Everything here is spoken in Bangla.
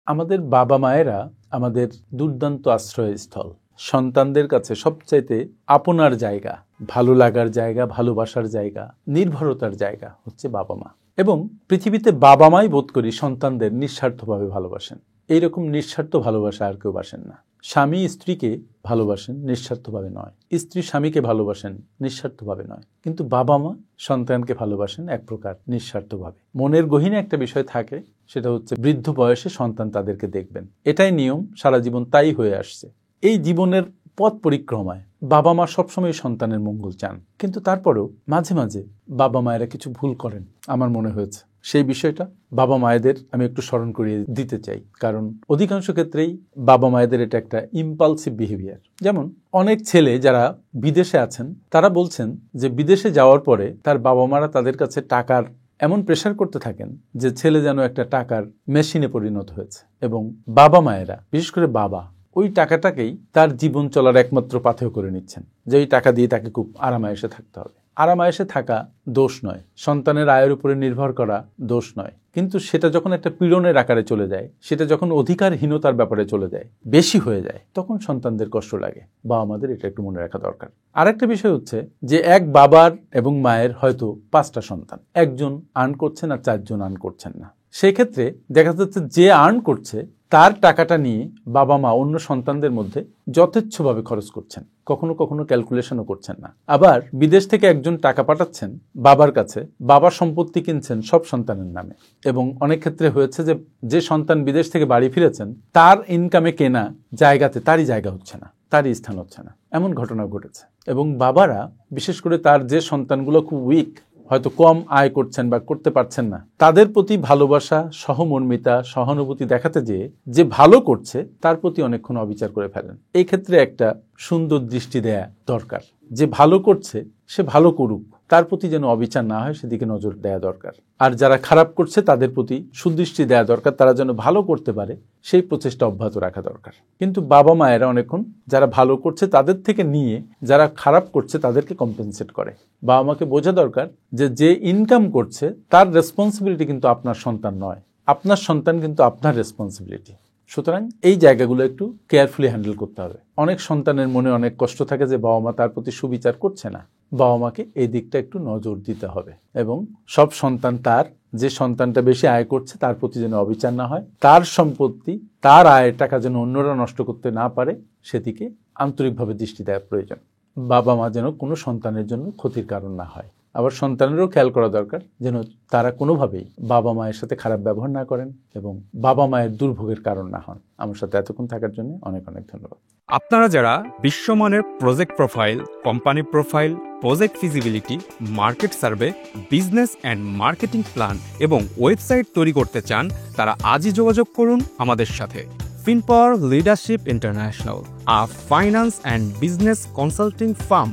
আমাদের বাবা মায়েরা আমাদের দুর্দান্ত আশ্রয়স্থল। সন্তানদের কাছে সবচাইতে আপনার জায়গা, ভালো লাগার জায়গা, ভালোবাসার জায়গা, নির্ভরতার জায়গা হচ্ছে বাবা মা। এবং পৃথিবীতে বাবা মাই বোধ করি সন্তানদের নিঃস্বার্থভাবে ভালোবাসেন। এইরকম নিঃস্বার্থ ভালোবাসা আর কেউ বাসেন না। স্বামী স্ত্রীকে ভালোবাসেন নিঃস্বার্থভাবে নয়, স্ত্রী স্বামীকে ভালোবাসেন নিঃস্বার্থভাবে নয়, কিন্তু বাবা মা সন্তানকে ভালোবাসেন এক প্রকার নিঃস্বার্থভাবে। মনের গহীনে একটা বিষয় থাকে, সেটা হচ্ছে বৃদ্ধ বয়সে সন্তান তাদেরকে দেখবেন। এটাই নিয়ম, সারা জীবন তাই হয়ে আসছে। এই জীবনের পথ পরিক্রমায় বাবা মা সবসময় সন্তানের মঙ্গল চান, কিন্তু তারপরেও মাঝে মাঝে বাবা মায়েরা কিছু ভুল করেন আমার মনে হয়েছে। সেই বিষয়টা বাবা মায়েদের আমি একটু স্মরণ করিয়ে দিতে চাই, কারণ অধিকাংশ ক্ষেত্রেই বাবা মায়েদের এটা একটা ইম্পালসিভ বিহেভিয়ার। যেমন অনেক ছেলে যারা বিদেশে আছেন তারা বলছেন যে বিদেশে যাওয়ার পরে তার বাবা মারা তাদের কাছে টাকার এমন প্রেশার করতে থাকেন যে ছেলে যেন একটা টাকার মেশিনে পরিণত হয়েছে, এবং বাবা মায়েরা বিশেষ করে বাবা ওই টাকাটাকেই তার জীবন চলার একমাত্র পাথেয় করে নিচ্ছেন, যে ওই টাকা দিয়ে তাকে খুব আরামায়েশে থাকতে হবে। আরামায়েশে থাকা দোষ নয়, সন্তানের আয়ের উপরে নির্ভর করা দোষ নয়, কিন্তু সেটা যখন একটা পীড়নের আকারে চলে যায়, সেটা যখন অধিকারহীনতার ব্যাপারে চলে যায়, বেশি হয়ে যায়, তখন সন্তানদের কষ্ট লাগে। বাবা মাদের এটা একটু মনে রাখা দরকার। আরেকটা বিষয় হচ্ছে যে এক বাবার এবং মায়ের হয়তো 5টা সন্তান, একজন আর্ন করছেন আর 4জন আর্ন করছেন না। সেক্ষেত্রে দেখা যাচ্ছে যে আর্ন করছে তার টাকাটা নিয়ে বাবা মা অন্য সন্তানদের মধ্যে যথেচ্ছভাবে খরচ করছেন, কখনো কখনো ক্যালকুলেশনও করছেন না। আবার বিদেশ থেকে একজন টাকা পাঠাচ্ছেন বাবার কাছে, বাবার সম্পত্তি কিনছেন সব সন্তানের নামে, এবং অনেক ক্ষেত্রে হয়েছে যে সন্তান বিদেশ থেকে বাড়ি ফিরেছেন তার ইনকামে কেনা জায়গাতে তারই জায়গা হচ্ছে না, তারই স্থান হচ্ছে না, এমন ঘটনা ঘটেছে। এবং বাবারা বিশেষ করে তার যে সন্তানগুলো খুব উইক, হয়তো কম আয় করছেন বা করতে পারছেন না, তাদের প্রতি ভালোবাসা, সহমর্মিতা, সহানুভূতি দেখাতে যে ভালো করছে তার প্রতি অনেকক্ষণ অবিচার করে ফেলেন। এই ক্ষেত্রে একটা সুন্দর দৃষ্টি দেয়া দরকার, যে ভালো করছে সে ভালো করুক, তার প্রতি যেন অবিচার না হয় সেদিকে নজর দেয়া দরকার। আর যারা খারাপ করছে তাদের প্রতি সুদৃষ্টি দেয়া দরকার, তারা যেন ভালো করতে পারে সেই প্রচেষ্টা অব্যাহত রাখা দরকার। কিন্তু বাবা মায়েরা অনেকক্ষণ যারা ভালো করছে তাদের থেকে নিয়ে যারা খারাপ করছে তাদেরকে কম্পেনসেট করে। বাবা মাকে বোঝা দরকার যে ইনকাম করছে তার রেসপন্সিবিলিটি কিন্তু আপনার সন্তান নয়, আপনার সন্তান কিন্তু আপনার রেসপন্সিবিলিটি। সুতরাং এই জায়গাগুলো একটু কেয়ারফুলি হ্যান্ডেল করতে হবে। অনেক সন্তানের মনে অনেক কষ্ট থাকে যে বাবা মা তার প্রতি সুবিচার করছে না। বাবা মাকে এই দিকটা একটু নজর দিতে হবে, এবং সব সন্তান তার যে সন্তানটা বেশি আয় করছে তার প্রতি যেন অবিচার না হয়, তার সম্পত্তি তার আয়ের টাকা যেন অন্যরা নষ্ট করতে না পারে সেদিকে আন্তরিকভাবে দৃষ্টি দেওয়া প্রয়োজন। বাবা মা যেন কোনো সন্তানের জন্য ক্ষতির কারণ না হয়। আবার সন্তানেরও খেয়াল করা দরকার যেন তারা কোনোভাবেই বাবা মায়ের সাথে খারাপ ব্যবহার না করেন এবং বাবা মায়ের দুর্ভোগের কারণ না হন। আমার সাথে এতক্ষণ থাকার জন্য অনেক অনেক ধন্যবাদ। আপনারা যারা বিশ্বমানের project profile, company profile, project feasibility, market survey, business and marketing plan এবং ওয়েবসাইট তৈরি করতে চান, তারা আজই যোগাযোগ করুন আমাদের সাথে। Finpower leadership international, a finance and business consulting farm.